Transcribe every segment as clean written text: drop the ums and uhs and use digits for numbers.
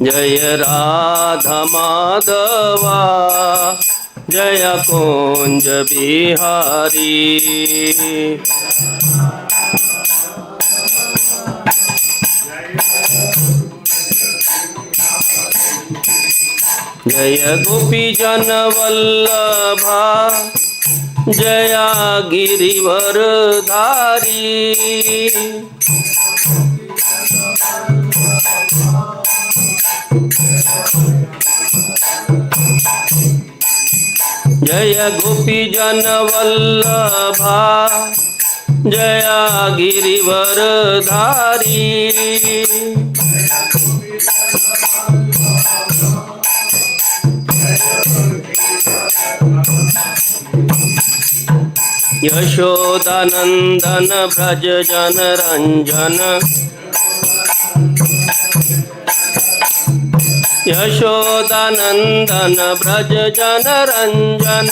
जय राधा माधवा जय कुंज बिहारी। जय गोपी जन वल्लभा जय गिरिवर धारी। जय गोपी जन वल्लभा जय गिरिवर धारी। यशोदानंदन व्रज जन रंजन। यशोदानंदन व्रज जन रंजन।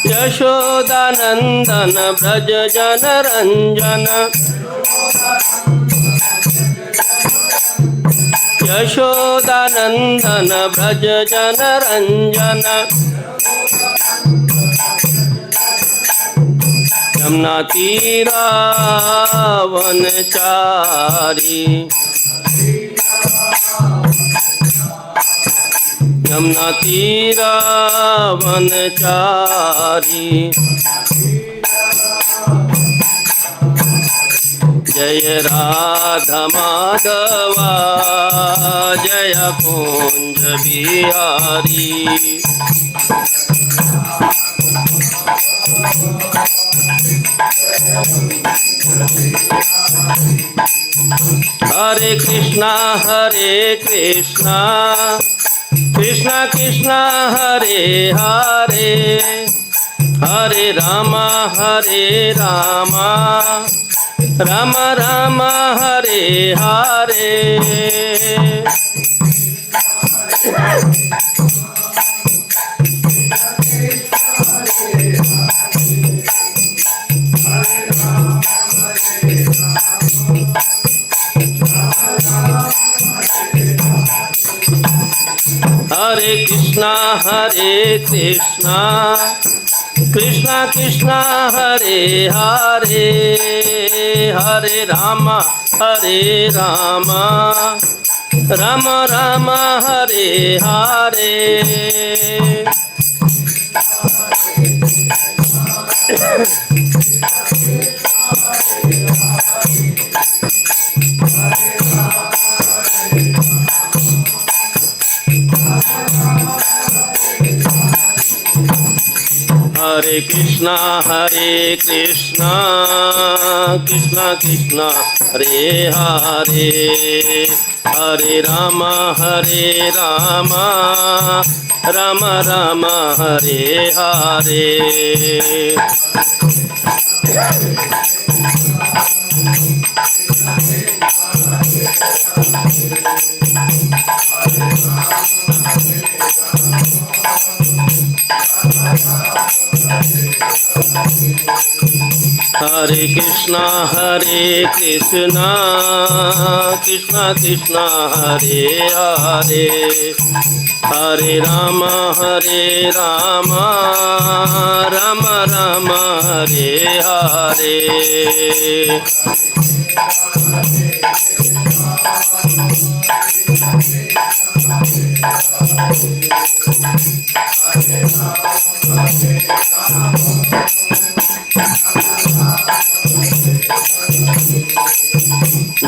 यशोदानंदन व्रज जन रंजन। यशोदानंदन व्रज जन रंजन। यमुना तीरा वनचारी। यमुना तीरा वनचारी। जय राधा माधवा जय कुंज बिहारी। हरे कृष्णा कृष्णा कृष्णा हरे हरे हरे राम राम राम हरे हरे। हरे कृष्णा कृष्णा कृष्णा हरे हरे हरे राम राम राम हरे हरे। हरे कृष्णा कृष्णा कृष्णा हरे हरे हरे राम राम राम हरे हरे। हरे कृष्णा कृष्णा कृष्णा हरे हरे हरे राम राम राम हरे हरे।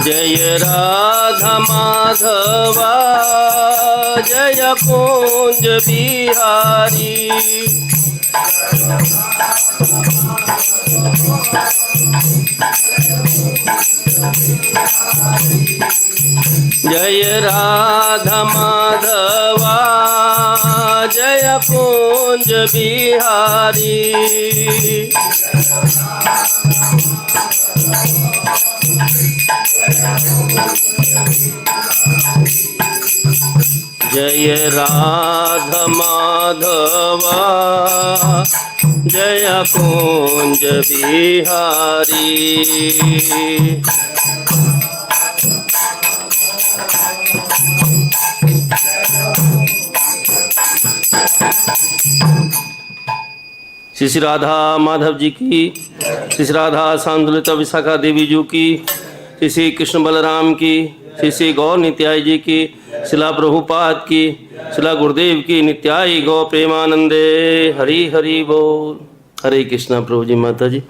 जय राधा माधवा जय कुंज बिहारी। जय राधा माधवा जय कुंज बिहारी। जय राधा माधवा जय कुंज बिहारी। श्री श्री राधा माधव जी की, श्री श्री राधा सांतुलिता विशाखा देवी जी की, श्री श्री कृष्ण बलराम की, श्री श्री गौर नित्याय जी की, शिला प्रभुपाद की, शिला गुरुदेव की, नित्याय गौ प्रेमानंदे। हरि हरि बोल। हरे कृष्णा प्रभु जी माता जी।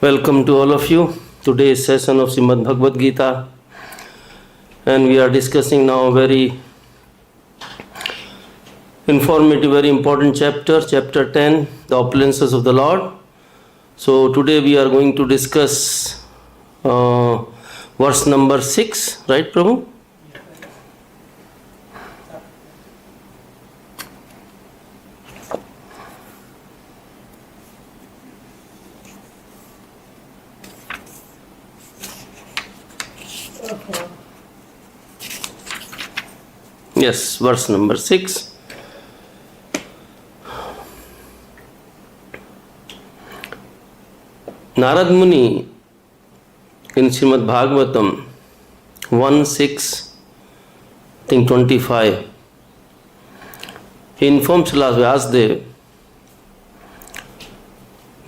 Welcome to all of you. Today's session of Srimad Bhagavad-gītā, and we are discussing now a very informative, very important chapter, chapter 10, the opulences of the Lord. So today we are going to discuss verse number 6, right Prabhu? Yes, verse number 6. Narad Muni in Srimad Bhagavatam 1:6, I think 25, he informs Srila Vyasadeva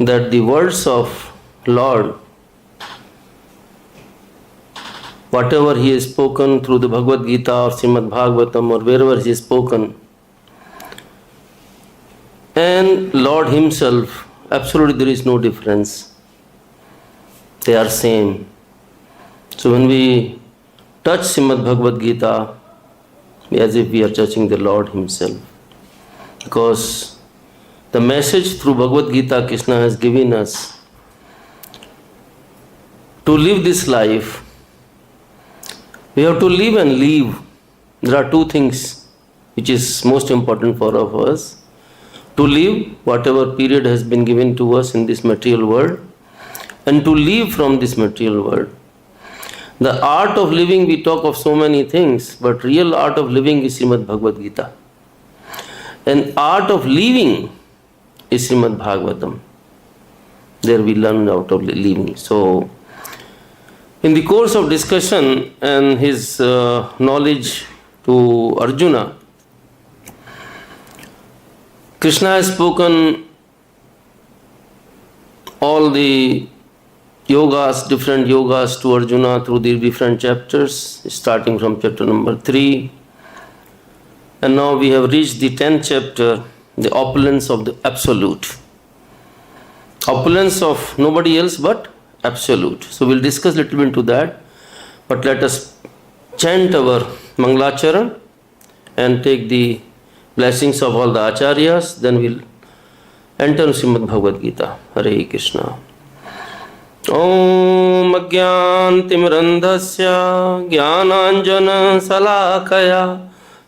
that the words of Lord, whatever he has spoken through the Bhagavad-gītā or Srimad Bhagavatam or wherever he has spoken, and Lord himself, absolutely there is no difference. They are same. So when we touch Srimad Bhagavad-gītā, as if we are touching the Lord himself. Because the message through Bhagavad-gītā Krishna has given us to live this life. We have to live and leave. There are two things which is most important for us. To live whatever period has been given to us in this material world, and to live from this material world. The art of living, we talk of so many things, but real art of living is Srimad Bhagavad-gītā. And art of living is Srimad Bhagavatam. There we learn out of living. So, in the course of discussion and his knowledge to Arjuna, Krishna has spoken all the yogas, different yogas to Arjuna through the different chapters, starting from chapter number 3. And now we have reached the 10th chapter, the opulence of the absolute. Opulence of nobody else but absolute. So we'll discuss a little bit into that. But let us chant our Mangalacharan and take the blessings of all the acharyas. Then we'll enter Srimad Bhagavad-gītā. Hare Krishna. ॐ अज्ञानतिमिरन्धस्य ज्ञानाञ्जनशलाकया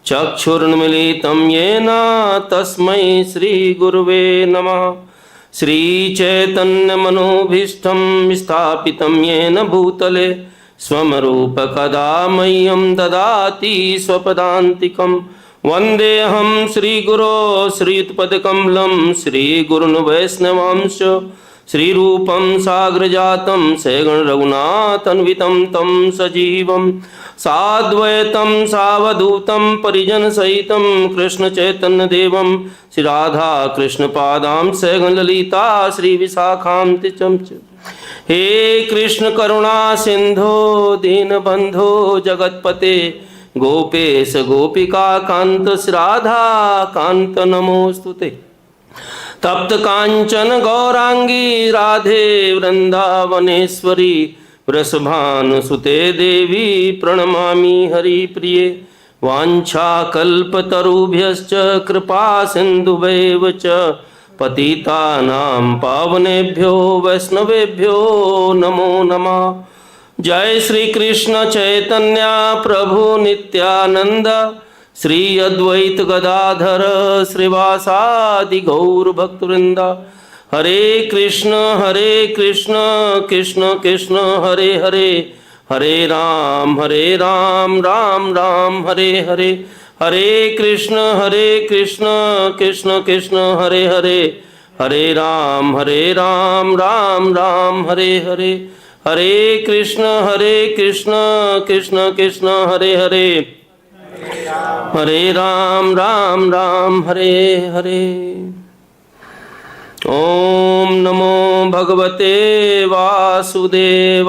चक्षुरुन्मीलितं येन तस्मै श्रीगुरुवे नमः। श्रीचैतन्यमनोभीष्टं स्थापितं येन भूतले स्वं रूपकदा मह्यं ददाति स्वपदान्तिकं। वन्देऽहं श्रीगुरो श्रीयुतपदकमलं श्रीगुरुन् वैष्णवांश्च श्रीरूपं साग्रजातं सगण रघुनाथन्वितं तं सजीवं साद्वैतं सावधूतं परिजनसहितं कृष्णचैतन्यदेवं श्रीराधा कृष्णपादां सगण ललिता श्रीविशाखां च। हे कृष्ण करुणा सिंधो दीनबंधो जगत्पते गोपेश गोपिका कांत श्रीराधा कांत नमोस्तुते। तप्त कांचन गौरांगी राधे वृंदावनेश्वरी वृषभानुसुते देवी प्रणमामि हरिप्रिये। वाञ्छाकल्पतरुभ्यश्च कृपा सिन्धुभ्येव च पतितानां पावनेभ्यो वैष्णवेभ्यो नमो नमः। जय श्री कृष्ण चैतन्य प्रभु नित्यानंद श्री अद्वैत गदाधर श्रीवासादि गौर भक्तवृंद। हरे कृष्ण कृष्ण कृष्ण हरे हरे, हरे राम राम राम हरे हरे। हरे Krishna Krishna Krishna Hare Hare, Hare Ram, Ram Ram, Hare Hare, Hare Krishna, Krishna Krishna, Hare Hare, Hare Ram, Ram, Hare Hare. Om Namo Bhagavate Vasudevaya.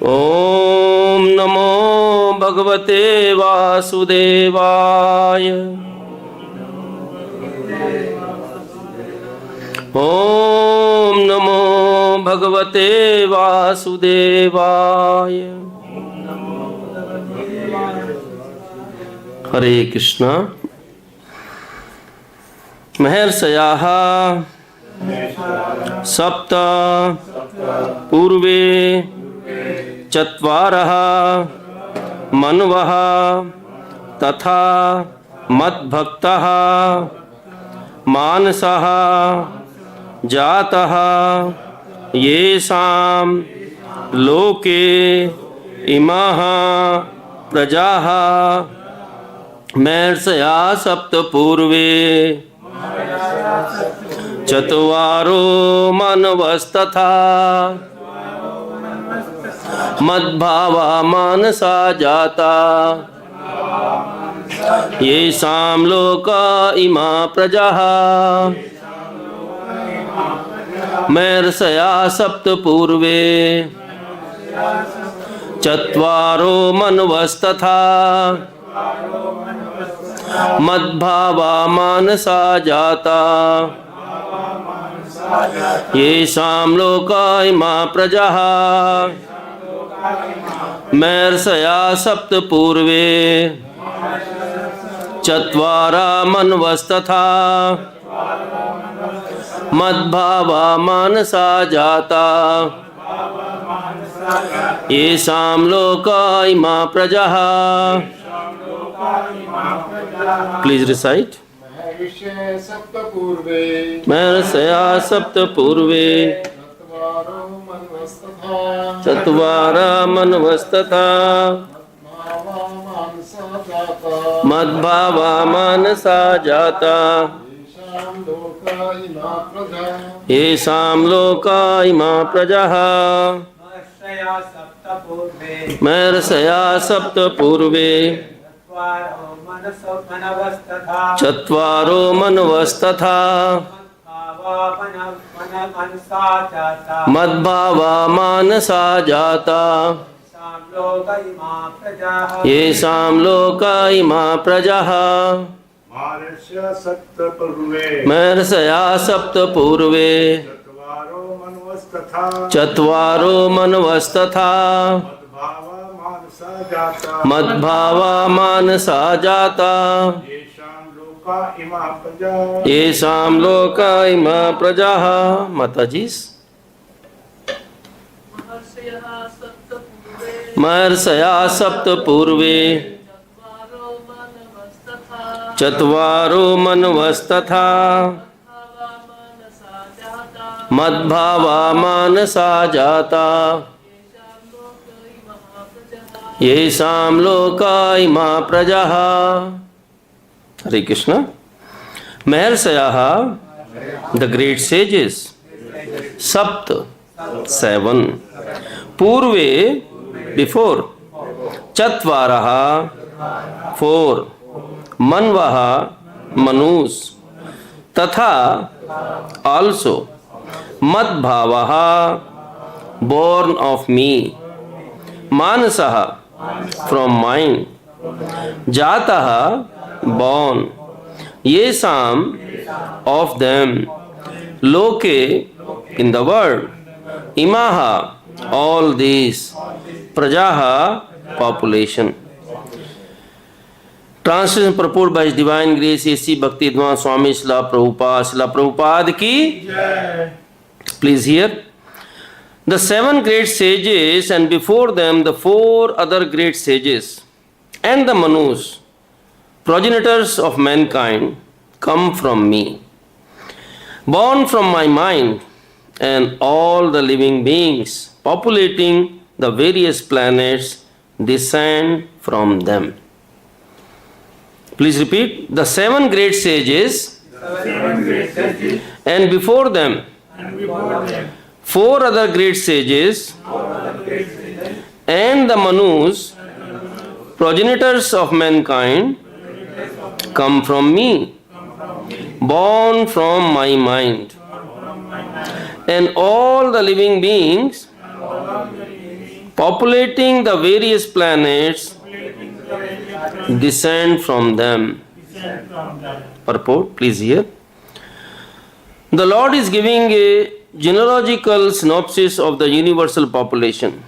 Om Namo Bhagavate Vasudevaya. Om Namo Bhagavate Vasudevaya. Hare Krishna. mahā-ṛṣayaḥ sapta pūrve catvāraḥ manavas tathā mad-bhāvāḥ mānasāḥ jātāḥ yeṣāṁ loke imāḥ prajāḥ mahā-ṛṣayaḥ sapta pūrve catvāro manavas tathā mad-bhāvā manasā jātā yeṣāṁ loka imāḥ prajāḥ mahā-ṛṣayaḥ sapta pūrve catvāro manavas tathā mad-bhāvā manasā jātā yeṣāṁ loka imāḥ prajāḥ mahā-ṛṣayaḥ sapta pūrve catvāra manavas tathā mad-bhāvā manasā jātā yeṣāṁ loka imāḥ prajāḥ. Please recite. mahā-ṛṣayaḥ sapta pūrve catvāra manavas tathā mad-bhāvā manasā jātā yeṣāṁ loka imāḥ prajāḥ. mahā-ṛṣayaḥ sapta pūrve catvāro manavas tathā mad-bhāvā manasā jātā yeṣāṁ loka imāḥ prajāḥ. mahā-ṛṣayaḥ sapta pūrve catvāro manavas tathā mad-bhāvā manasā jātā yeṣāṁ loka imāḥ prajāḥ. Matajis. mahā-ṛṣayaḥ sapta pūrve catvāro manavas tathā mad-bhāvā manasā jātā yeṣāṁ loka imāḥ prajāḥ. Hare Krishna. mahā-ṛṣayaḥ, the great sages, sapta, 7, pūrve, before, catvāraḥ, 4, manavas, Manus, tathā, also, mad-bhāvāḥ, born of me, manasāḥ, from mind, jātāḥ, born, yeṣāṁ, of them, loke, in the world, imāḥ, all these, prajāḥ, population. Translation purport by His Divine Grace A.C. Bhakti-Vedanta Swami Srila Prabhupada ki. Please hear. The 7 great sages and before them the 4 other great sages and the Manus, progenitors of mankind, come from me. Born from my mind, and all the living beings populating the various planets descend from them. Please repeat. The seven great sages, and before them, four other great sages, and the Manus, progenitors of mankind, come from me, born from my mind. And all the living beings populating the various planets descend from them. Purport, please hear. The Lord is giving a genealogical synopsis of the universal population.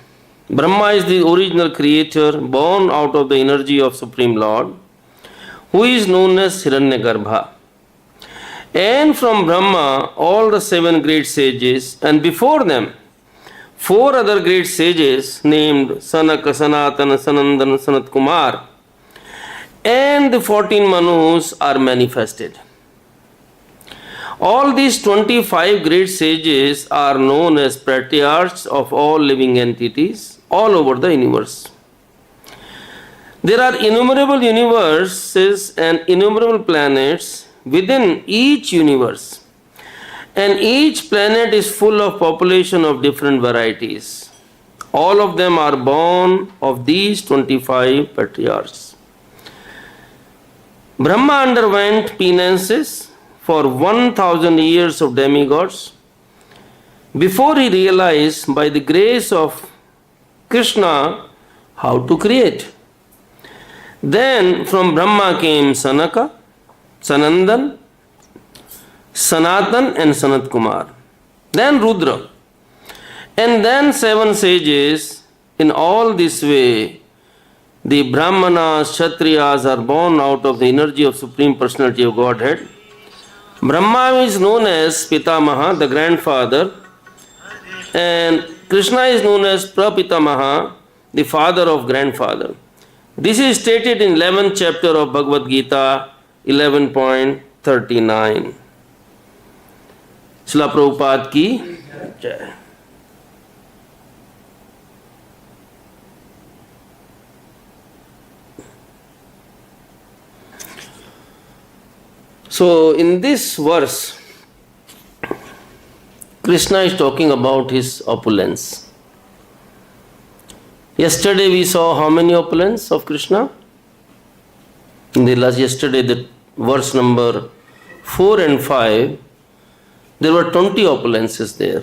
Brahma is the original creator born out of the energy of Supreme Lord, who is known as Hiranyagarbha. And from Brahma, all the seven great sages, and before them, four other great sages named Sanaka, Sanātana, Sanātana and Sanat-kumāra, and the 14 Manus are manifested. All these 25 great sages are known as patriarchs of all living entities all over the universe. There are innumerable universes and innumerable planets within each universe, and each planet is full of population of different varieties. All of them are born of these 25 patriarchs. Brahma underwent penances for 1000 years of demigods before he realized by the grace of Krishna how to create. Then from Brahma came Sanaka, Sanandan, Sanātana and Sanat-kumāra, then Rudra, and then seven sages. In all this way, the Brahmanas, Kshatriyas are born out of the energy of Supreme Personality of Godhead. Brahma is known as Pitamaha, the grandfather, and Krishna is known as Prapitamaha, the father of grandfather. This is stated in 11th chapter of Bhagavad-gītā, 11.39. Srila Prabhupada ki jai. So in this verse, Krishna is talking about his opulence. Yesterday we saw how many opulence of Krishna? In the last yesterday, the verse number 4 and 5, there were 20 opulences there.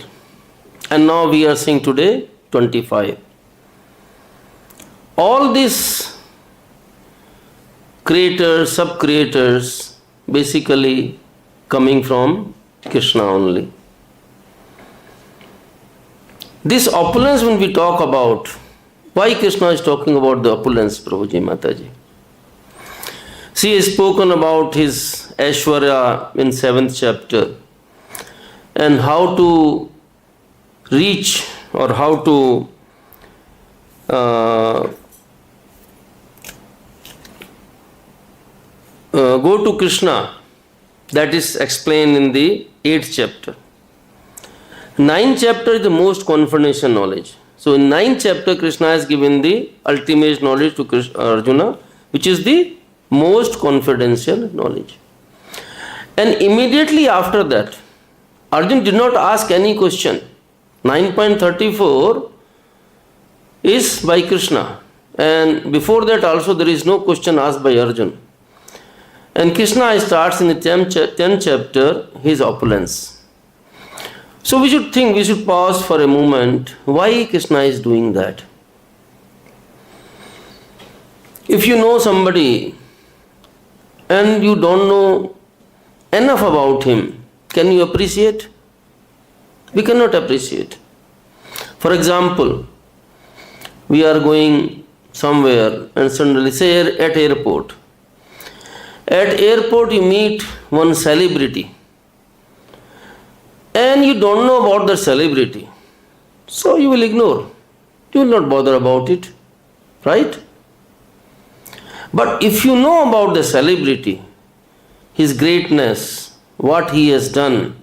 And now we are seeing today 25. All these creators, sub-creators, basically coming from Krishna only. This opulence, when we talk about, why Krishna is talking about the opulence, Prabhuji, Mataji? She has spoken about his Aishwarya in 7th chapter and how to reach or how to go to Krishna. That is explained in the 8th chapter. 9th chapter is the most confidential knowledge. So in 9th chapter, Krishna has given the ultimate knowledge to Arjuna, which is the most confidential knowledge. And immediately after that, Arjuna did not ask any question. 9.34 is by Krishna. And before that also there is no question asked by Arjuna. And Krishna starts in the 10th chapter his opulence. So we should pause for a moment. Why Krishna is doing that? If you know somebody and you don't know enough about him, can you appreciate? We cannot appreciate. For example, we are going somewhere and suddenly, say at airport. At airport you meet one celebrity and you don't know about the celebrity. So you will ignore. You will not bother about it. Right? But if you know about the celebrity, his greatness, what he has done,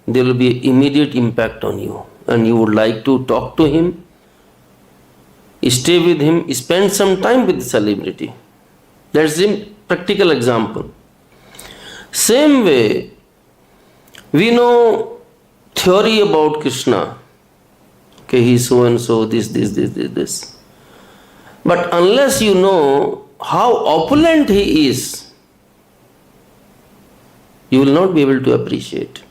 there will be immediate impact on you. And you would like to talk to him, stay with him, spend some time with the celebrity. That's the practical example. Same way, we know theory about Krishna. Okay, he is so and so, this. But unless you know how opulent he is, you will not be able to appreciate.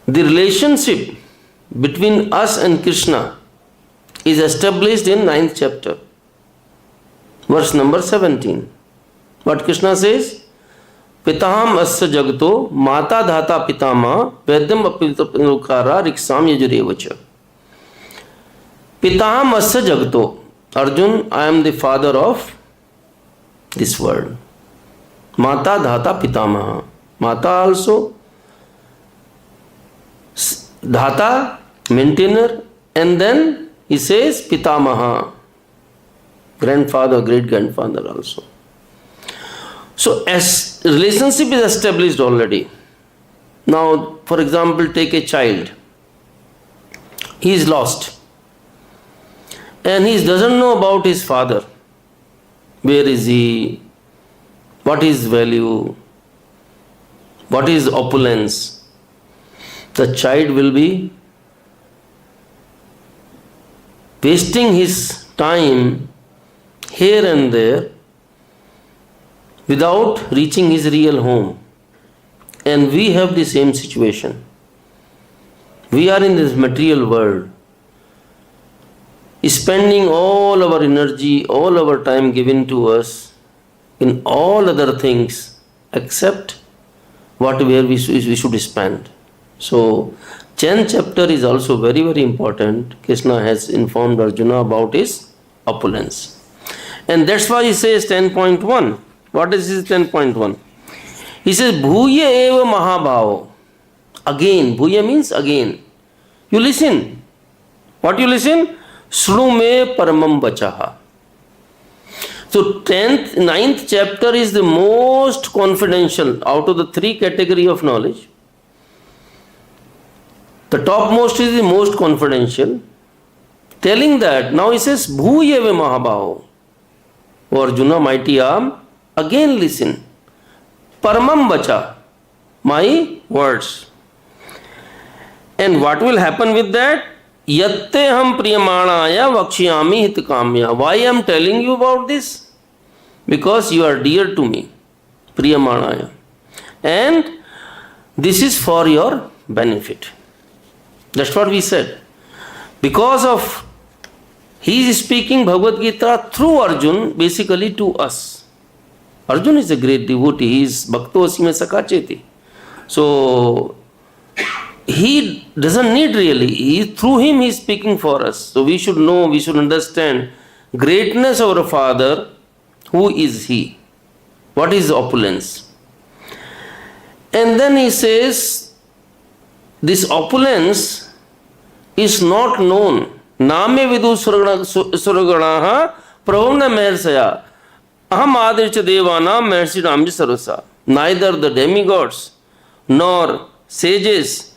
The relationship between us and Krishna is established in 9th chapter, verse number 17. What Krishna says? Pitaham asya jagato mata dhata pitama vedyam apilukara yeṣāṁ yajurevacha. Pitaham asya jagato. Arjun, I am the father of this world. Mata dhata pitamaha. Mata also, dhata, maintainer, and then he says pitamaha, grandfather, great grandfather also. So as relationship is established already. Now, for example, take a child. He is lost. And he doesn't know about his father. Where is he? What is value? What is opulence? The child will be wasting his time here and there without reaching his real home. And we have the same situation. We are in this material world, spending all our energy, all our time given to us in all other things except where we should spend. So, 10th chapter is also very, very important. Krishna has informed Arjuna about his opulence. And that's why he says 10.1. What is his 10.1? He says, Bhūya eva mahā-bhāvā. Again, Bhūya means again. You listen. What you listen? Sru me paramam vacaḥ. So 9th chapter is the most confidential out of the 3 categories of knowledge. The topmost is the most confidential. Telling that, now he says, Bhūya eva mahā-bhāvā. O Arjuna, mighty arm, again listen. Paramam vacaḥ, my words. And what will happen with that? Yatte ham priyamanaya vakshayami hitkamya. Why I am telling you about this? Because you are dear to me. Priyamanaya. And this is for your benefit. That's what we said. Because of he is speaking Bhagavad-gītā through Arjun, basically to us. Arjun is a great devotee. He is bhakto asime sakacheti. So he doesn't need really. Through him he is speaking for us. So we should know, we should understand greatness of our Father. Who is he? What is opulence? And then he says, this opulence is not known. Name vidu suraganaha pravuna maharṣayaḥ. Aham adircha devana maharṣi sarvasa. Neither the demigods nor sages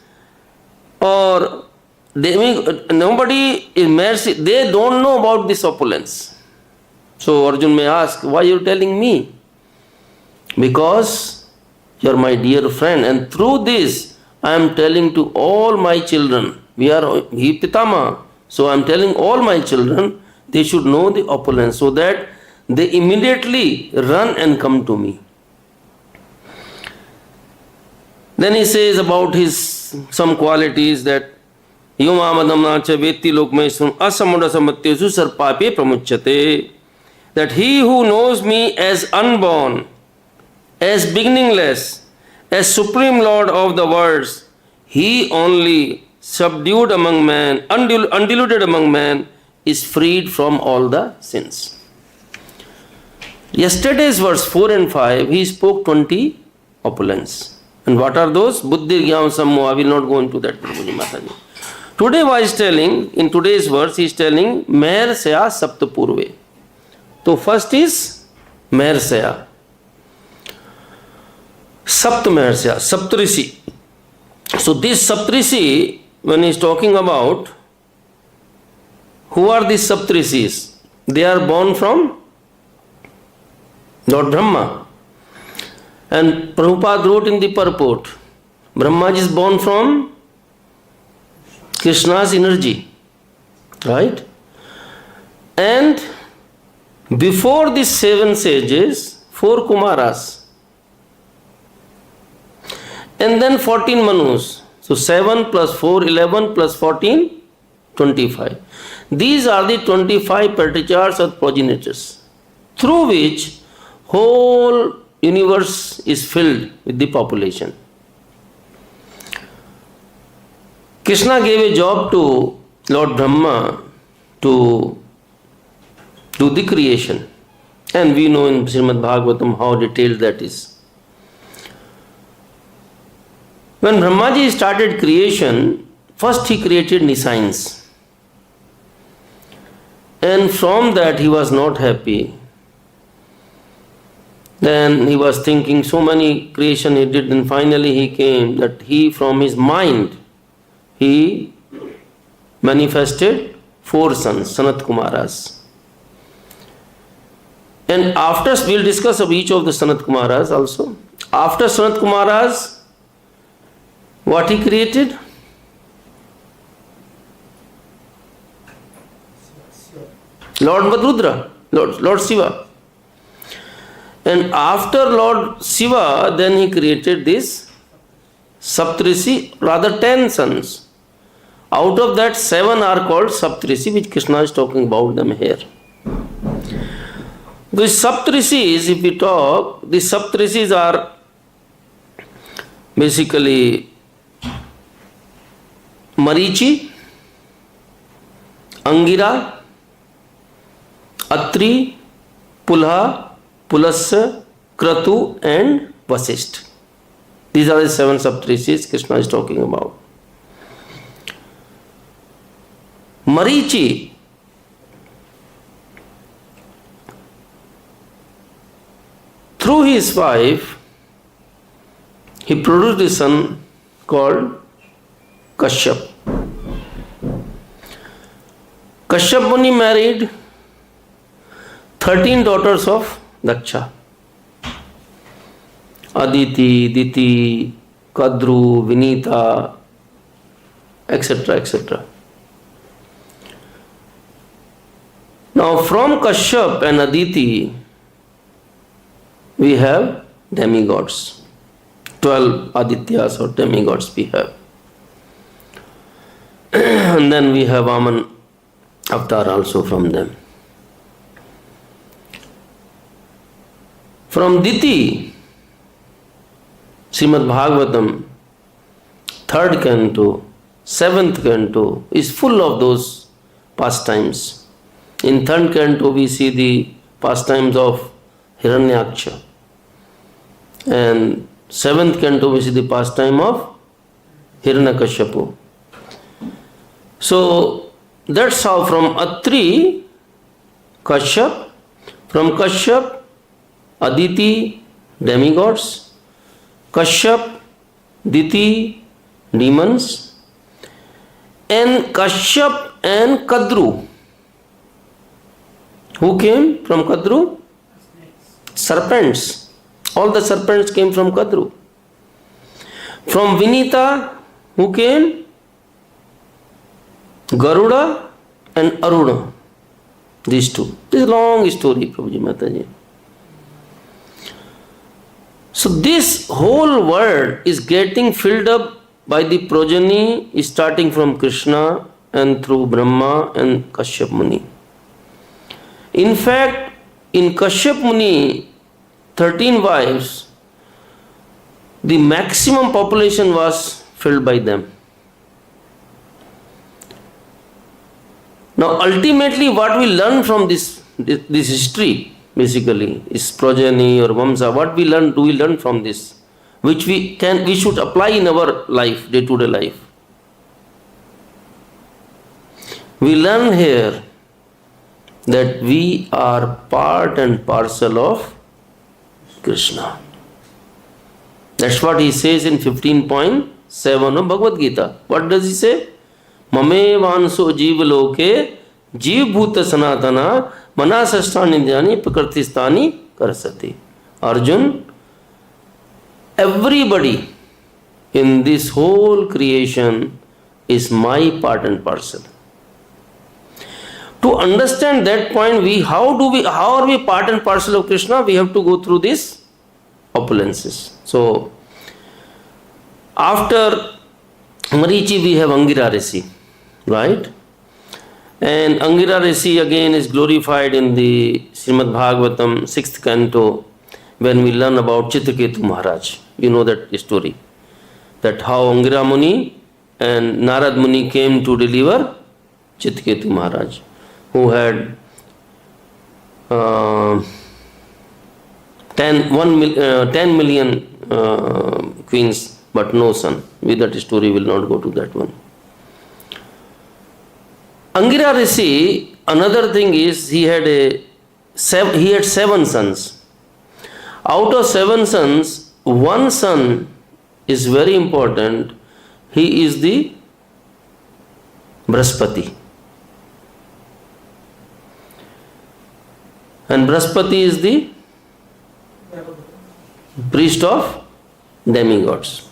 or nobody is mercy, they don't know about this opulence. So Arjun may ask, why are you telling me? Because you are my dear friend, and through this I am telling to all my children. We are he pitama. So I am telling all my children, they should know the opulence so that they immediately run and come to me. Then he says about his some qualities that yumamadamnacha veti lokmesum asamudasamattyesu sarpape pramuchyate, that he who knows me as unborn, as beginningless, as supreme lord of the worlds, he only subdued among men, undiluted among men, is freed from all the sins. Yesterday's verse 4 and 5, he spoke 20 opulence. And what are those? Buddhi, Jnana, Sammoha. I will not go into that, Prabhuji Mataji. Today, what he is telling, in today's verse, he is telling mahā-ṛṣayaḥ sapta pūrve. So, first is mahā-ṛṣayaḥ. Sapt mahā-ṛṣayaḥ, Saptrishi. So, this Saptrishi, when he is talking about who are these Saptrishis, they are born from Lord Brahma. And Prabhupada wrote in the purport, Brahma is born from Krishna's energy. Right? And before these 7 sages, 4 Kumaras. And then 14 Manus. So 7 plus 4, 11 plus 14, 25. These are the 25 patriarchs or progenitors, through which whole universe is filled with the population. Krishna gave a job to Lord Brahma to do the creation. And we know in Srimad Bhagavatam how detailed that is. When Brahmaji started creation, first he created yeṣāṁs. And from that he was not happy. Then he was thinking so many creation he did, and finally he came that he from his mind he manifested 4 sons, Sanat-kumāras. And after, we'll discuss of each of the Sanat-kumāras also. After Sanat-kumāras, what he created? Lord Madrudra, Lord Shiva. And after Lord Shiva, then he created this Saptrishi, rather 10 sons. Out of that, 7 are called Saptrishi, which Krishna is talking about them here. The Saptrishis, if we talk, the Saptrishis are basically Marichi, Angira, Atri, Pulha, Pulasya, Kratu and Vasisht. These are the 7 Saptrishis Krishna is talking about. Marichi, through his wife, he produced a son called Kashyap. Kashyap Muni married 13 daughters of Daksha. Aditi, Diti, Kadru, Vinita, etc. etc. Now from Kashyap and Aditi, we have demigods. 12 Adityas or demigods we have. And then we have Vaman avatar also from them. From Diti, Srimad Bhagavatam, 3rd canto, 7th canto is full of those pastimes. In 3rd canto we see the pastimes of Hiranyaksha. And 7th canto we see the pastime of Hiranyakashipu. So that's how from Atri, Kashyap, from Kashyap, Aditi, demigods, Kashyap, Diti, demons, and Kashyap and Kadru. Who came from Kadru? Serpents. All the serpents came from Kadru. From Vinita, who came? Garuda and Aruna. These two. This is a long story, Prabhuji Mataji. So this whole world is getting filled up by the progeny starting from Krishna and through Brahma and Kashyap Muni. In fact, in Kashyap Muni, 13 wives, the maximum population was filled by them. Now ultimately what we learn from this history basically is progeny or vamsa. What we learn, do we learn from this, which we should apply in our life, day-to-day life. We learn here that we are part and parcel of Krishna. That's what he says in 15.7 of Bhagavad-gītā. What does he say? Mame vanso jiva loke jiv bhuta sanātana manasasthani dhyani prakrtistani karsati. Arjun, everybody in this whole creation is my part and parcel. To understand that point, how are we part and parcel of Krishna? We have to go through these opulences. So, after Marichi, we have Angira Rishi, right? And Angira Rishi again is glorified in the Srimad Bhagavatam, 6th canto, when we learn about Chitraketu Maharaj. You know that story. That how Angira Muni and Narad Muni came to deliver Chitraketu Maharaj, who had 10 million queens, but no son. With that story, will not go to that one. Angira Rishi, another thing is he had 7 sons. Out of 7 sons, one son is very important. He is the Brahaspati. And Brahaspati is the priest of demigods.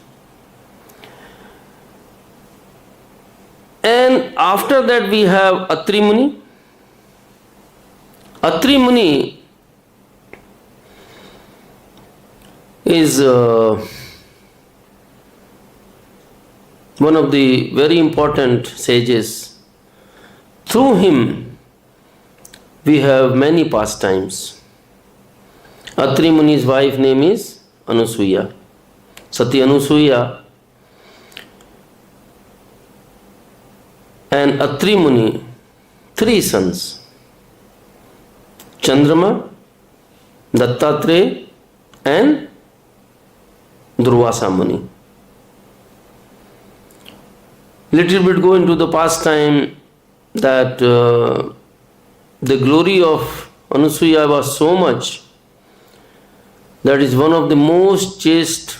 And after that we have Atri Muni. Atri Muni is one of the very important sages. Through him we have many pastimes. Atri Muni's wife name is Anusuya, Sati Anusuya. And Atri Muni, 3 sons, Chandrama, Dattatreya and Durvasa Muni. Little bit go into the pastime that the glory of Anusuya was so much that is one of the most chaste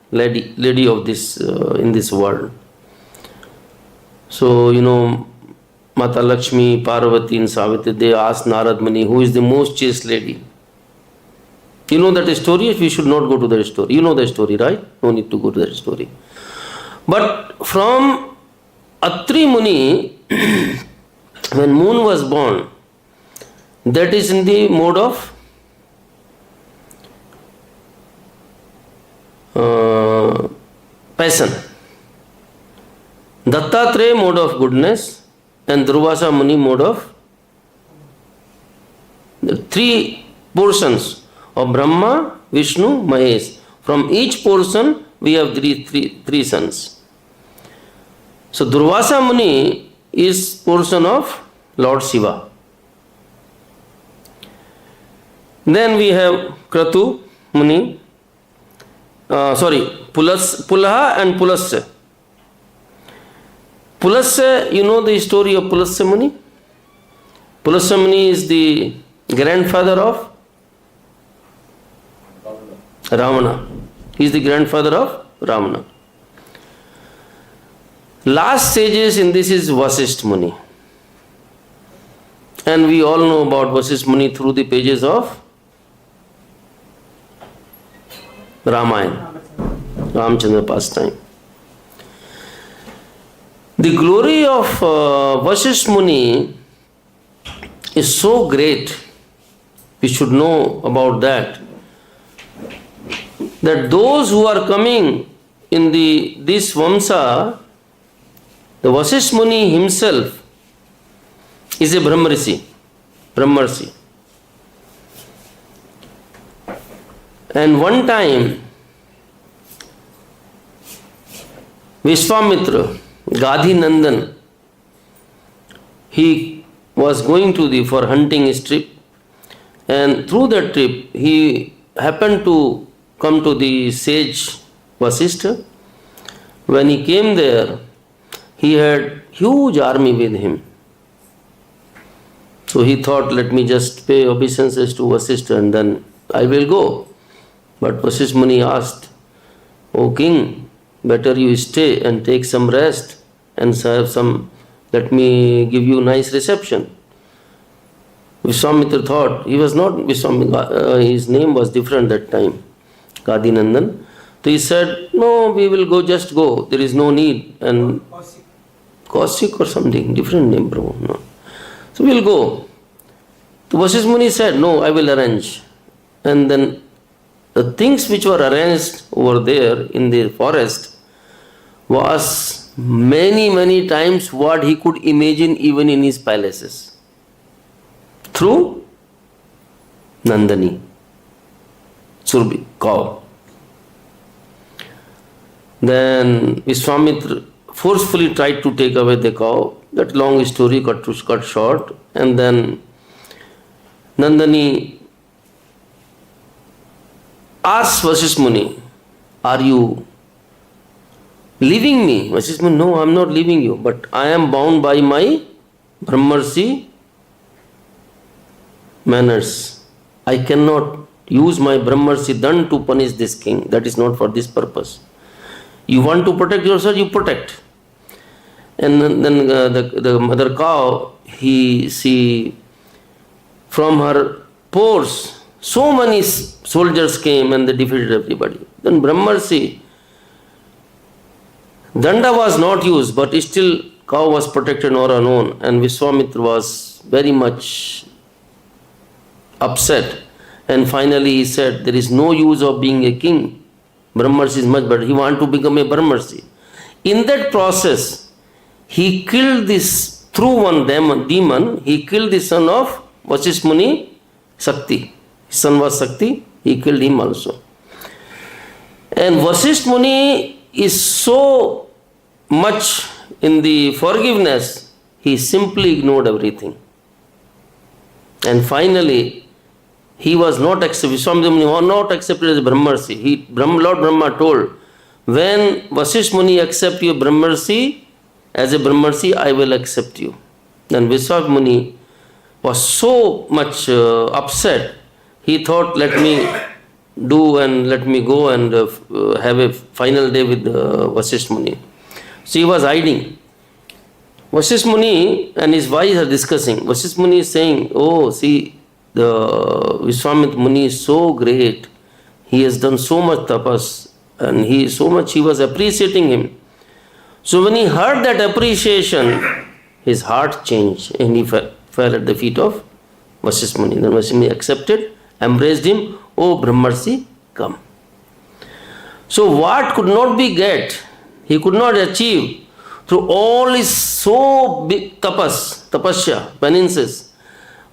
lady of this in this world. So, Mata Lakshmi, Parvati and Savitri, they asked Narad Muni, who is the most chaste lady? You know that story? We should not go to that story. You know the story, right? No need to go to that story. But from Atri Muni, when moon was born, that is in the mode of passion. Dattatreya mode of goodness and Durvasa Muni mode of the 3 portions of Brahma, Vishnu, Mahesh. From each portion we have three sons. So Durvasa Muni is portion of Lord Shiva. Then we have Kratu Muni, Pulaha and Pulasya. Pulasya, you know the story of Pulasya Muni? Pulasya Muni is the grandfather of Ravana. He is the grandfather of Ravana. Last stages in this is Vasishtha Muni. And we all know about Vasishtha Muni through the pages of Ramayana, Ramchandra pastime. The glory of Vasishtha Muni is so great, we should know about that those who are coming in this Vamsa, the Vasishtha Muni himself is a Brahmarshi. And one time, Vishwamitra, Gadhi Nandan, he was going for hunting his trip, and through that trip he happened to come to the sage Vasishtha. When he came there, he had huge army with him. So he thought, let me just pay obeisances to Vasishtha and then I will go. But Vasishtha Muni asked, O king, better you stay and take some rest and let me give you nice reception. Vishwamitra thought, he was not Vishwamitra, his name was different that time, Kadinandan. So he said, no, we will go, just go, there is no need. And Kausik or something, different name, Prabhu. No. So we will go. So Vasishtha Muni said, no, I will arrange. And then the things which were arranged over there in the forest was many, many times what he could imagine even in his palaces. Through Nandani, Surbi, cow. Then Vishwamitra forcefully tried to take away the cow. That long story cut short. And then Nandani asked Vasishtha Muni, are you leaving me? Vasishtha Muni, no, I am not leaving you, but I am bound by my Brahmarsi manners. I cannot use my Brahmarsi dand to punish this king. That is not for this purpose. You want to protect yourself, you protect. And then the mother cow, she from her pores, so many soldiers came and they defeated everybody. Then Brahmarsi, danda was not used, but still cow was protected on her own. And Vishwamitra was very much upset. And finally he said, there is no use of being a king. Brahmarsi is much better. He wanted to become a Brahmarsi. In that process, he killed this, through one demon, he killed the son of Vasishtha Muni, Sakti. His son was Sakti, he killed him also. And Vasishtha Muni is so much in the forgiveness, he simply ignored everything. And finally, he was not accepted, Vishwamitra Muni was not accepted as Brahmarsi. Lord Brahma told, when Vasishtha Muni accept your Brahmarsi, as a Brahmarsi, I will accept you. Then Vishwamitra Muni was so much upset, he thought, let me do and let me go and have a final day with Vasishtha Muni. So he was hiding. Vasishtha Muni and his wife are discussing. Vasishtha Muni is saying, oh, see, the Vishwamitra Muni is so great. He has done so much tapas and he was appreciating him. So when he heard that appreciation, his heart changed and he fell at the feet of Vasishtha Muni. Then Vasishtha Muni accepted, embraced him, oh Brahmarsi, come. So what could not be get, he could not achieve through all his so big tapasya, penances,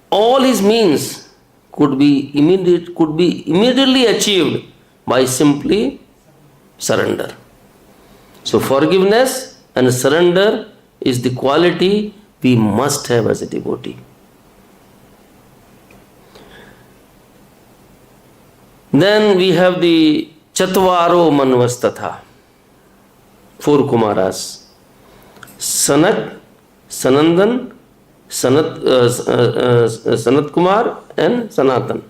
all his means could be immediately achieved by simply surrender. So forgiveness and surrender is the quality we must have as a devotee. Then we have the catvāro manavas tathā, 4 Kumaras, Sanat, Sanandan, Sanat-kumāra and Sanātana.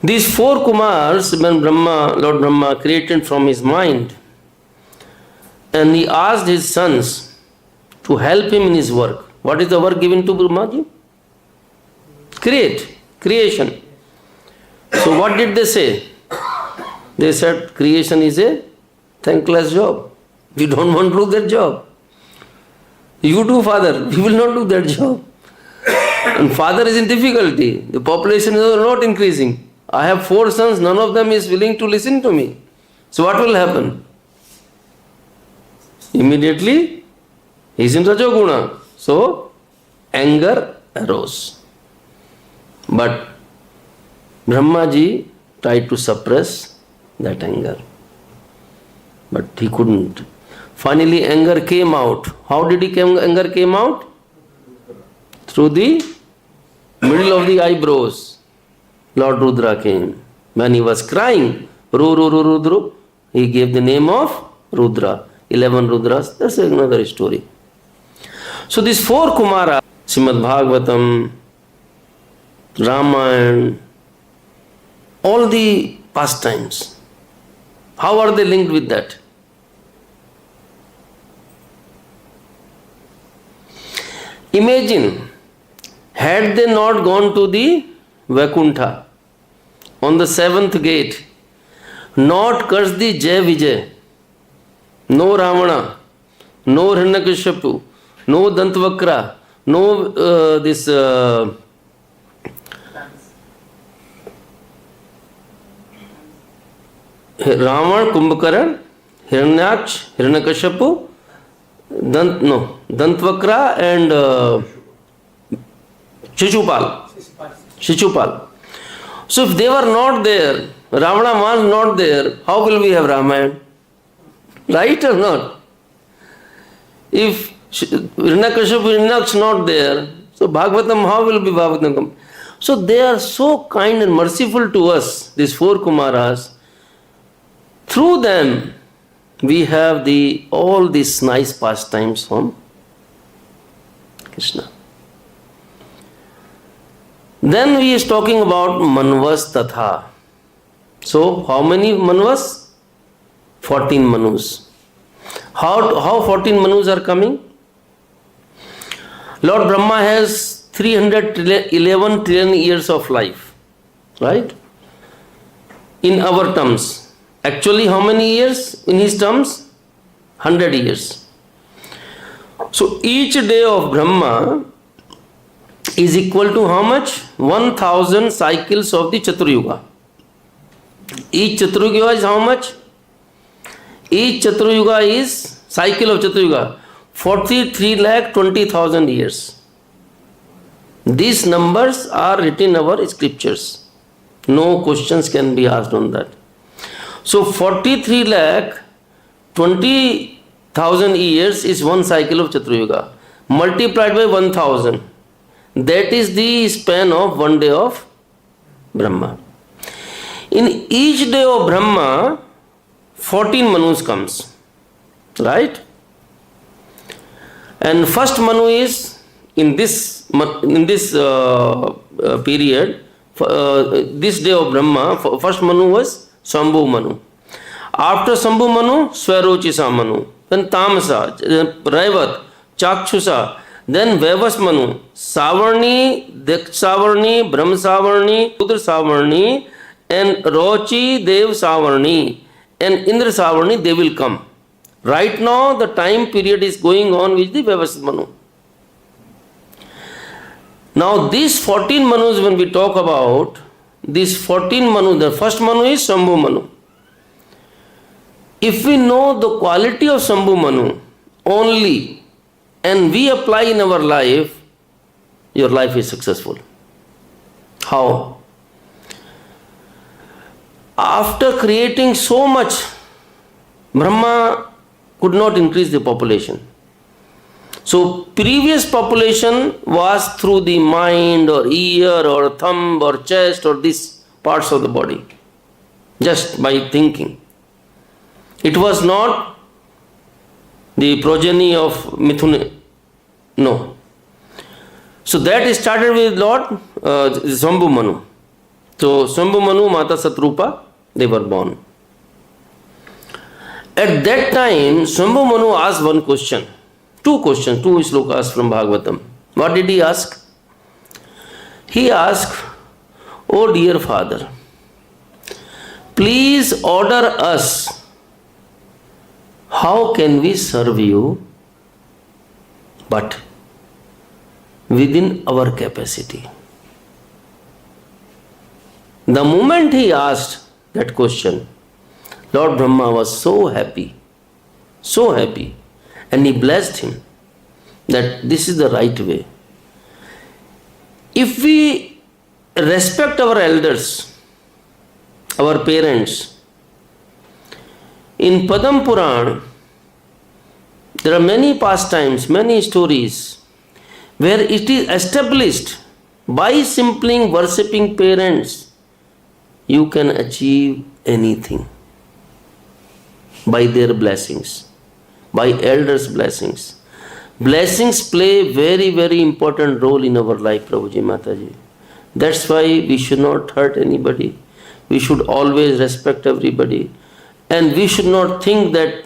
These 4 Kumars, when Lord Brahma created from his mind, and he asked his sons to help him in his work. What is the work given to Brahmaji? Creation. So what did they say? They said creation is a thankless job. We don't want to do that job. You do, Father. We will not do that job. And Father is in difficulty. The population is not increasing. I have 4 sons. None of them is willing to listen to me. So what will happen? Immediately, he is in Rajoguna. So, anger arose. But Brahmaji tried to suppress that anger. But he couldn't. Finally, anger came out. How did anger came out? Through the middle of the eyebrows. Lord Rudra came. When he was crying, Rudra, he gave the name of Rudra. 11 Rudras, that's another story. So these 4 Kumara, Srimad-Bhagavatam, Ramayana, all the pastimes, how are they linked with that? Imagine Had they not gone to the Vaikuntha on the 7th gate, not cursed the Jai Vijay, no Ravana, no Hiranyakashipu, no Dantavakra, no this Ravan, Kumbhakaran, Hiranyaksh, Hiranyakashipu, Dantavakra and Shishupal. So if they were not there, Ravana was not there, how will we have Ramayana? Right or not? If Hiranyakashipu is not there, so Bhagavatam, how will be Bhagavatam? So they are so kind and merciful to us, these 4 Kumaras. Through them, we have all these nice pastimes from Krishna. Then he is talking about manavas tathā. So how many manavas? 14 Manus. How 14 Manus are coming? Lord Brahma has 311 trillion years of life, right? In our terms. Actually, how many years in his terms? 100 years. So each day of Brahma is equal to how much? 1000 cycles of the Chaturyuga. Each Chaturyuga is how much? Each Chaturyuga is, cycle of Chaturyuga, 43,20,000 years. These numbers are written in our scriptures. No questions can be asked on that. So 43,20,000 years is one cycle of Chaturyuga. Multiplied by 1000. That is the span of one day of Brahma. In each day of Brahma, 14 Manus comes. Right? And first Manu is in this period, this day of Brahma, first Manu was Shambhu Manu. After Shambhu Manu, Swarochisa Manu. Then Tamasa, Raivat, Chakshusa. Then Vaivas Manu, Savarni, Deksavarni, Brahm Savarni, Rudra Savarni, and Rochi Dev Savarni, and Indra Savarni, they will come. Right now, the time period is going on with the Vaivas Manu. Now, these 14 Manus, when we talk about, these 14 Manu, the first Manu is Shambhu Manu. If we know the quality of Shambhu Manu only, and we apply in our life, your life is successful. How? After creating so much, Brahma could not increase the population. So previous population was through the mind or ear or thumb or chest or these parts of the body, just by thinking. It was not the progeny of Mithuna. No. So that started with Lord Shambhu Manu. So Shambhu Manu, Mata Satrupa, they were born. At that time, Shambhu Manu asked one question. Two slokas from Bhagavatam. What did he ask? He asked, "Oh dear Father, please order us. How can we serve you? But within our capacity." The moment he asked that question, Lord Brahma was so happy, and he blessed him that this is the right way. If we respect our elders, our parents, in Padam Puran, there are many pastimes, many stories where it is established by simply worshipping parents, you can achieve anything by their blessings, by elders' blessings. Blessings play very, very important role in our life, Prabhuji, Mataji. That's why we should not hurt anybody. We should always respect everybody. And we should not think that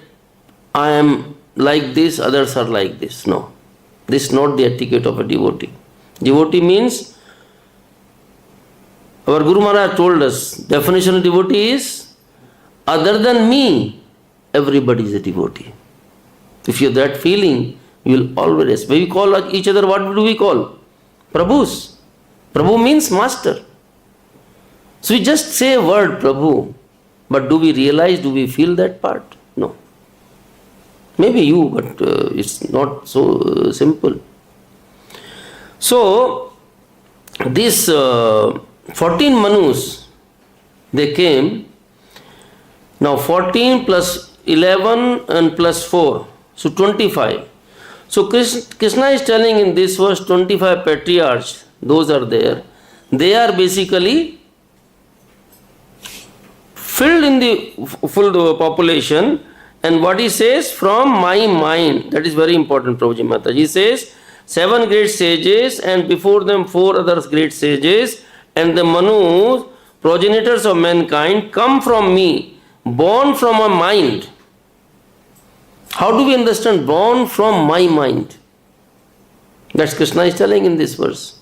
I am like this, others are like this. No. This is not the etiquette of a devotee. Devotee means, our Guru Maharaj told us, definition of devotee is, other than me, everybody is a devotee. If you have that feeling, you will always, when we call each other, what do we call? Prabhus. Prabhu means master. So we just say a word, Prabhu, but do we realize, do we feel that part? No. Maybe you, but it's not so simple. So, these 14 Manus, they came. Now 14 plus 11 and plus 4, so 25. So Krishna is telling in this verse 25 patriarchs, those are there. They are basically filled in the full population, and what he says, from my mind, that is very important, Prabhuji Mataji. He says, 7 great sages and before them 4 other great sages, and the Manus, progenitors of mankind, come from me, born from a mind. How do we understand born from my mind? That's Krishna is telling in this verse.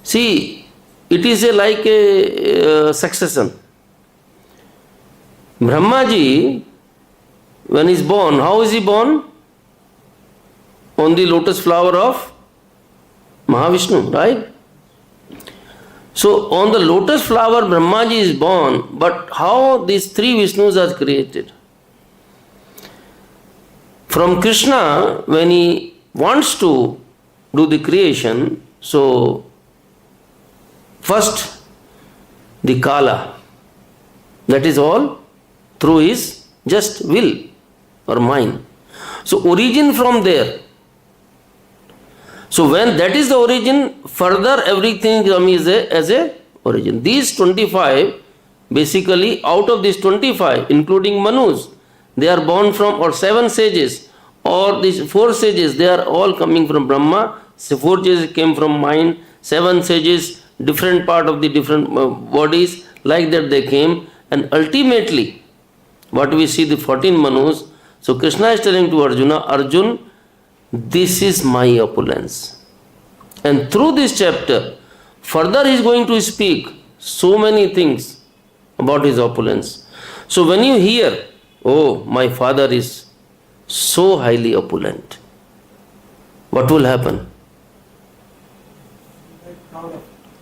See, it is like a succession. Brahmaji, when he is born, how is he born? On the lotus flower of Mahavishnu, right? So on the lotus flower Brahmaji is born, but how these 3 Vishnus are created? From Krishna, when he wants to do the creation, so first the Kala, that is all through his just will or mind. So origin from there. So when that is the origin, further everything comes as a origin. These 25, basically out of these 25, including Manus, they are born from, or 7 sages, or these 4 sages, they are all coming from Brahma. So 4 sages came from mind, 7 sages, different part of the different bodies, like that they came, and ultimately, what we see the 14 Manus. So Krishna is telling to Arjuna, Arjun, this is my opulence. And through this chapter, further he is going to speak so many things about his opulence. So when you hear, oh, my father is so highly opulent, what will happen?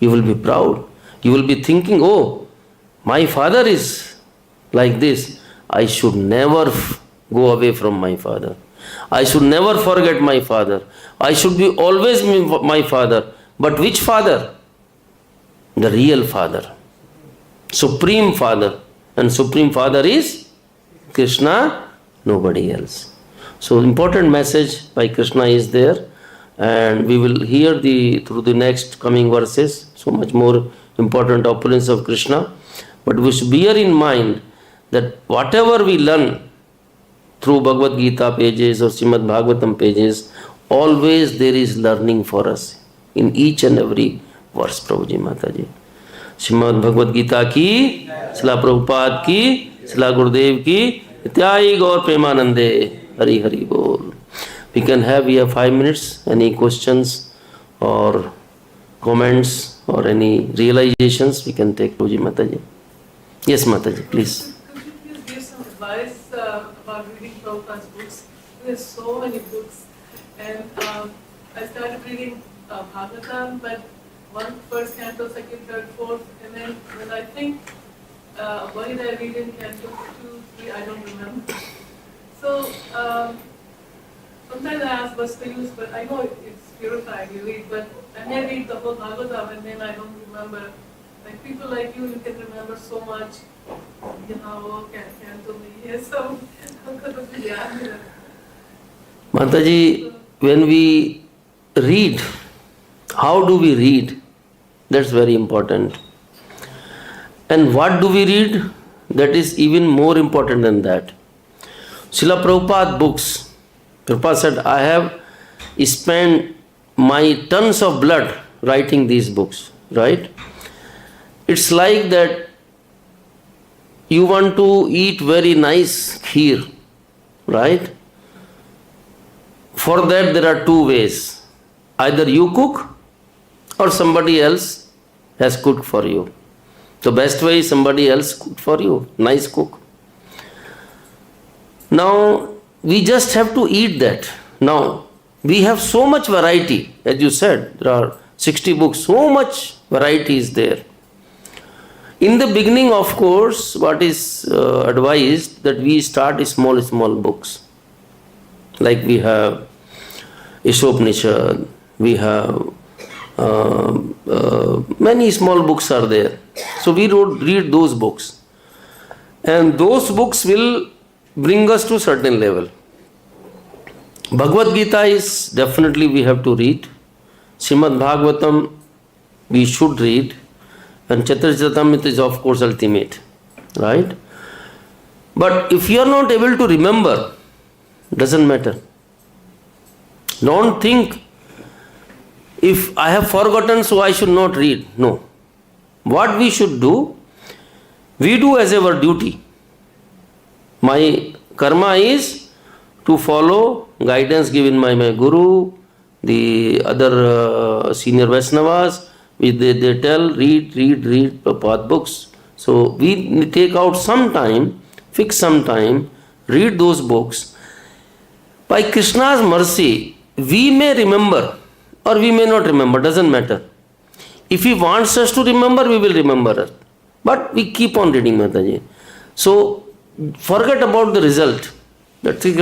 You will be proud. You will be thinking, oh, my father is like this. I should never go away from my father. I should never forget my father. I should be always my father. But which father? The real father. Supreme Father. And Supreme Father is Krishna, nobody else. So important message by Krishna is there. And we will hear through the next coming verses, so much more important opulence of Krishna. But we should bear in mind that whatever we learn through Bhagavad-gītā pages or Srimad-Bhagavatam pages, always there is learning for us in each and every verse, Prabhuji Mataji. Srimad-Bhagavad-gītā ki, Srila Prabhupada ki, Srila Gurudev ki, Nityai Gaur Premanande, Hari Hari Bol. We can have here 5 minutes, any questions or comments or any realizations we can take, Prabhuji Mataji. Yes, Mataji, please. Could you please give some advice about reading Prabhupada's books? There's so many books, and I started reading Bhagavatam, but first canto, second, third, fourth, and then when I think, why did I read in canto 2, 3, I don't remember. So sometimes I ask what's the use, but I know it's purified, you read, but I may read the whole Bhagavatam and then I don't remember. Like people like you can remember so much, canto, yeṣāṁ. Mataji, when we read, how do we read? That's very important. And what do we read? That is even more important than that. Srila Prabhupada books, Prabhupada said, I have spent my tons of blood writing these books, right? It's like that you want to eat very nice kheer, right? For that there are two ways. Either you cook or somebody else has cooked for you. The best way is somebody else cooked for you. Nice cook. Now, we just have to eat that. Now, we have so much variety. As you said, there are 60 books. So much variety is there. In the beginning, of course, what is advised that we start small books. Like we have Ishopanishad, we have many small books are there. So we read those books. And those books will bring us to certain level. Bhagavad-gītā is definitely we have to read. Srimad-Bhagavatam we should read. And Chaturjatam is of course ultimate. Right? But if you are not able to remember, doesn't matter. Don't think, if I have forgotten so I should not read. No. What we should do, we do as our duty. My karma is to follow guidance given by my Guru, the other senior Vaishnavas, which they tell, read path books. So we take out some time, fix some time, read those books. By Krishna's mercy, we may remember or we may not remember, doesn't matter. If he wants us to remember, we will remember it. But we keep on reading, Mataji. So, forget about the result. Don't think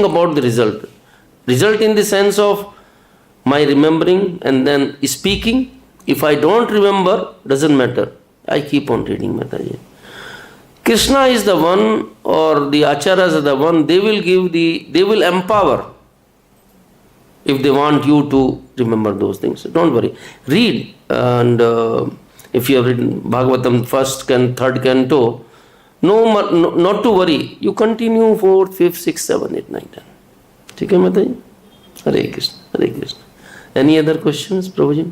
about the result. Result in the sense of my remembering and then speaking. If I don't remember, doesn't matter. I keep on reading, Mataji. Krishna is the one, or the acharyas are the one, they will empower if they want you to remember those things. Don't worry. Read, and if you have written Bhagavatam first and third canto, not to worry. You continue 4th, 5th, 6th, 7th, 8th, 9th, 10th. Okay, Mataji? Hare Krishna, Hare Krishna. Any other questions, Prabhuji?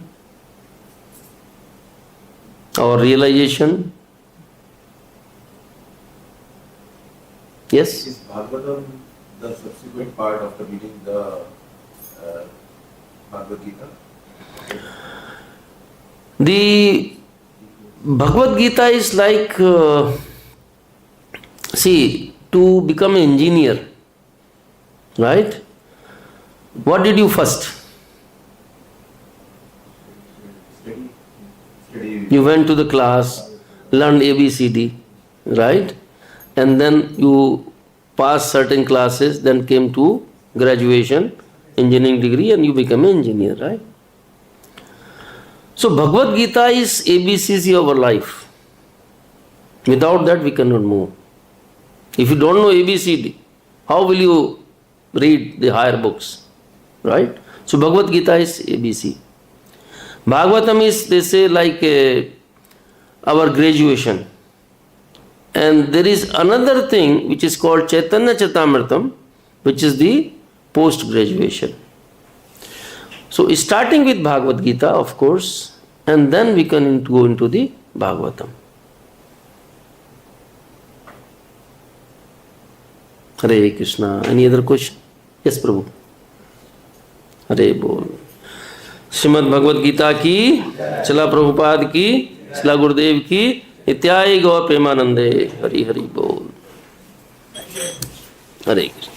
Or realization? Yes? Is Bhagavatam the subsequent part after reading the Bhagavad-gītā? The Bhagavad-gītā is like, to become an engineer, right? What did you first? Study. You went to the class, learned ABCD, right? And then you passed certain classes, then came to graduation, engineering degree, and you become an engineer, right? So Bhagavad-gītā is ABCs of our life. Without that we cannot move. If you don't know ABCD, how will you read the higher books, right? So Bhagavad-gītā is ABC. Bhagavatam is, they say, like our graduation. And there is another thing which is called Chaitanya Charitamrita, which is the post-graduation. So starting with Bhagavad-gītā, of course, and then we can go into the Bhagavatam. Hare Krishna. Any other question? Yes, Prabhu. Hare Bol. Shrimad Bhagavad Gita की, चला प्रभुपाद की, चला गुरुदेव की, इत्यादि गौ प्रेमानंदे. हरि हरि बोल. हरे कृष्ण.